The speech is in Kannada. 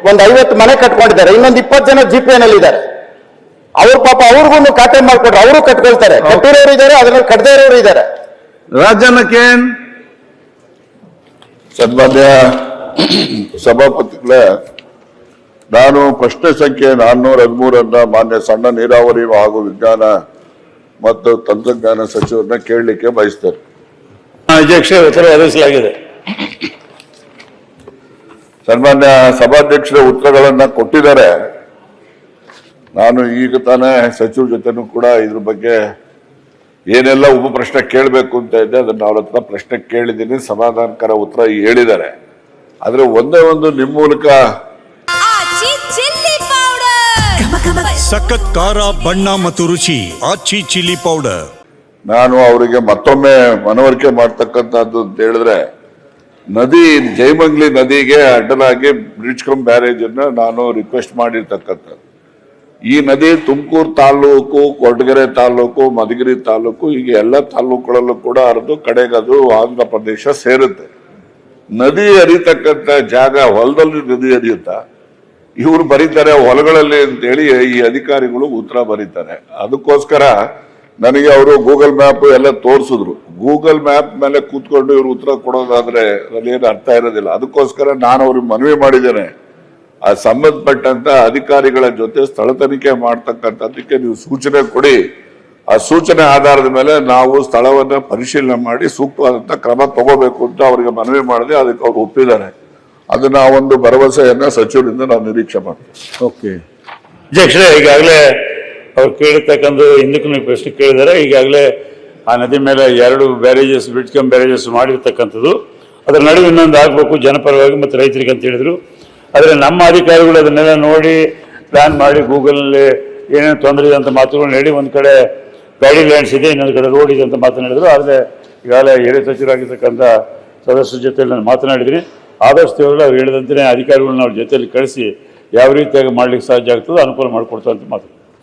ಒಂದು 50 ಮನೆ ಕಟ್ಕೊಂಡಿದ್ದಾರೆ, ಇನ್ನೊಂದು 20 ಜನ GPN ಅಲ್ಲಿ ಇದ್ದಾರೆ. ಅವ್ರ ಪಾಪ ಅವ್ರಿಗೂ ಖಾತೆ ಮಾಡ್ಕೊಟ್ರೆ ಅವರು ಕಟ್ಕೊಳ್ತಾರೆ. ಕಟ್ಟಿರೋರು ಇದ್ದಾರೆ, ಅದನ್ನ ಕಟ್ಟದೇ ಇರೋರು ಇದ್ದಾರೆ. ರಾಜನಕೇನ್ ಸನ್ಮಾನ್ಯ ಸಭಾಪತಿಗಳೇ, ನಾನು ಪ್ರಶ್ನೆ ಸಂಖ್ಯೆ 413 ಮಾನ್ಯ ಸಣ್ಣ ನೀರಾವರಿ ಹಾಗೂ ವಿಜ್ಞಾನ ಮತ್ತು ತಂತ್ರಜ್ಞಾನ ಸಚಿವರನ್ನ ಕೇಳಲಿಕ್ಕೆ ಬಯಸ್ತೇನೆ. ಅಧ್ಯಕ್ಷ, ಉತ್ತರ ಒದಗಿಸಲಾಗಿದೆ. ಸನ್ಮಾನ್ಯ ಸಭಾಧ್ಯಕ್ಷರ ಉತ್ತರಗಳನ್ನ ಕೊಟ್ಟಿದ್ದಾರೆ. ನಾನು ಈಗ ತಾನೇ ಸಚಿವರ ಜೊತೆನೂ ಕೂಡ ಇದ್ರ ಬಗ್ಗೆ ಏನೆಲ್ಲ ಉಪ ಪ್ರಶ್ನೆ ಕೇಳಬೇಕು ಅಂತ ಇದ್ದೆ, ಅದನ್ನ ಅವ್ರ ಹತ್ರ ಪ್ರಶ್ನೆ ಕೇಳಿದ್ದೀನಿ, ಸಮಾಧಾನಕರ ಉತ್ತರ ಹೇಳಿದ್ದಾರೆ. ಆದ್ರೆ ಒಂದೇ ಒಂದು ನಿಮ್ಮ ಮೂಲಕ ಸಖತ್ ಖಾರ, ಬಣ್ಣ ಮತ್ತು ರುಚಿ ಆಚಿ ಚಿಲ್ಲಿ ಪೌಡರ್ ನಾನು ಅವರಿಗೆ ಮತ್ತೊಮ್ಮೆ ಮನವರಿಕೆ ಮಾಡ್ತಕ್ಕಂಥದ್ದು ಅಂತ ಹೇಳಿದ್ರೆ, ನದಿ ಜಯಮಂಗ್ಲಿ ನದಿಗೆ ಅಡ್ಡಲಾಗಿ ಬ್ರಿಡ್ಜ್ ಕಮ್ ಬ್ಯಾರೇಜ್ ಅನ್ನ ನಾನು ರಿಕ್ವೆಸ್ಟ್ ಮಾಡಿರ್ತಕ್ಕಂಥದ್ದು. ಈ ನದಿ ತುಮಕೂರು ತಾಲೂಕು, ಕೊರಟಗೆರೆ ತಾಲೂಕು, ಮಧುಗಿರಿ ತಾಲೂಕು, ಹೀಗೆ ಎಲ್ಲ ತಾಲೂಕುಗಳಲ್ಲೂ ಕೂಡ ಹರಿದು ಕಡೆಗದು ಆಂಧ್ರ ಪ್ರದೇಶ ಸೇರುತ್ತೆ. ನದಿ ಹರಿತಕ್ಕಂಥ ಜಾಗ ಹೊಲದಲ್ಲಿ ನದಿ ಹರಿಯುತ್ತಾ, ಇವರು ಬರೀತಾರೆ ಹೊಲಗಳಲ್ಲಿ ಅಂತೇಳಿ ಈ ಅಧಿಕಾರಿಗಳು ಉತ್ತರ ಬರೀತಾರೆ. ಅದಕ್ಕೋಸ್ಕರ ನನಗೆ ಅವರು ಗೂಗಲ್ ಮ್ಯಾಪ್ ಎಲ್ಲ ತೋರಿಸಿದ್ರು. ಗೂಗಲ್ ಮ್ಯಾಪ್ ಮೇಲೆ ಕೂತ್ಕೊಂಡು ಇವರು ಉತ್ತರ ಕೊಡೋದಾದ್ರೆ ಅದ್ರಲ್ಲಿ ಏನು ಅರ್ಥ ಇರೋದಿಲ್ಲ. ಅದಕ್ಕೋಸ್ಕರ ನಾನು ಅವ್ರಿಗೆ ಮನವಿ ಮಾಡಿದ್ದೇನೆ, ಆ ಸಂಬಂಧಪಟ್ಟಂತ ಅಧಿಕಾರಿಗಳ ಜೊತೆ ಸ್ಥಳ ತನಿಖೆ ಮಾಡ್ತಕ್ಕಂಥದ್ದಕ್ಕೆ ನೀವು ಸೂಚನೆ ಕೊಡಿ. ಆ ಸೂಚನೆ ಆಧಾರದ ಮೇಲೆ ನಾವು ಸ್ಥಳವನ್ನ ಪರಿಶೀಲನೆ ಮಾಡಿ ಸೂಕ್ತವಾದಂತ ಕ್ರಮ ತಗೋಬೇಕು ಅಂತ ಅವರಿಗೆ ಮನವಿ ಮಾಡಿದೆ. ಅದಕ್ಕೆ ಅವ್ರು ಒಪ್ಪಿದ್ದಾರೆ. ಅದನ್ನ ಒಂದು ಭರವಸೆಯನ್ನ ಸಚಿವರಿಂದ ನಾವು ನಿರೀಕ್ಷೆ ಮಾಡ್ತೀವಿ. ಓಕೆ ಅಧ್ಯಕ್ಷರೇ, ಈಗಾಗಲೇ ಅವ್ರು ಕೇಳಿರ್ತಕ್ಕಂಥ ಹಿಂದಕ್ಕೂ ನೀವು ಪ್ರಶ್ನೆ ಕೇಳಿದ್ದಾರೆ. ಈಗಾಗಲೇ ಆ ನದಿ ಮೇಲೆ 2 ಬ್ಯಾರೇಜಸ್, ಬ್ರಿಡ್ಜ್ ಕಮ್ ಬ್ಯಾರೇಜಸ್ ಮಾಡಿರ್ತಕ್ಕಂಥದ್ದು. ಅದರ ನಡುವೆ ಇನ್ನೊಂದು ಆಗಬೇಕು ಜನಪರವಾಗಿ ಮತ್ತು ರೈತರಿಗೆ ಅಂತ ಹೇಳಿದ್ರು. ಆದರೆ ನಮ್ಮ ಅಧಿಕಾರಿಗಳು ಅದನ್ನೆಲ್ಲ ನೋಡಿ ಪ್ಲಾನ್ ಮಾಡಿ ಗೂಗಲ್ನಲ್ಲಿ ಏನೇನು ತೊಂದರೆ ಇದೆ ಅಂತ ಮಾತುಗಳನ್ನ ಹೇಳಿ, ಒಂದು ಕಡೆ ಗೈಡ್ ಲೈನ್ಸ್ ಇದೆ, ಇನ್ನೊಂದು ಕಡೆ ರೋಡ್ ಇದೆ ಅಂತ ಮಾತನಾಡಿದ್ರು. ಆದರೆ ಈಗಾಗಲೇ ಹಿರಿಯ ಸಚಿವರಾಗಿರ್ತಕ್ಕಂಥ ಸದಸ್ಯರ ಜೊತೆಯಲ್ಲಿ ನಾನು ಮಾತನಾಡಿದ್ದೀನಿ. ಆದಷ್ಟು ಅವ್ರು ಹೇಳಿದಂತೆ ಅಧಿಕಾರಿಗಳನ್ನ ಅವ್ರ ಜೊತೆಯಲ್ಲಿ ಕಳಿಸಿ ಯಾವ ರೀತಿಯಾಗಿ ಮಾಡ್ಲಿಕ್ಕೆ ಸಾಧ್ಯ ಆಗ್ತದೆ ಅನುಕೂಲ ಮಾಡಿಕೊಡ್ತಾ ಅಂತ ಮಾತು.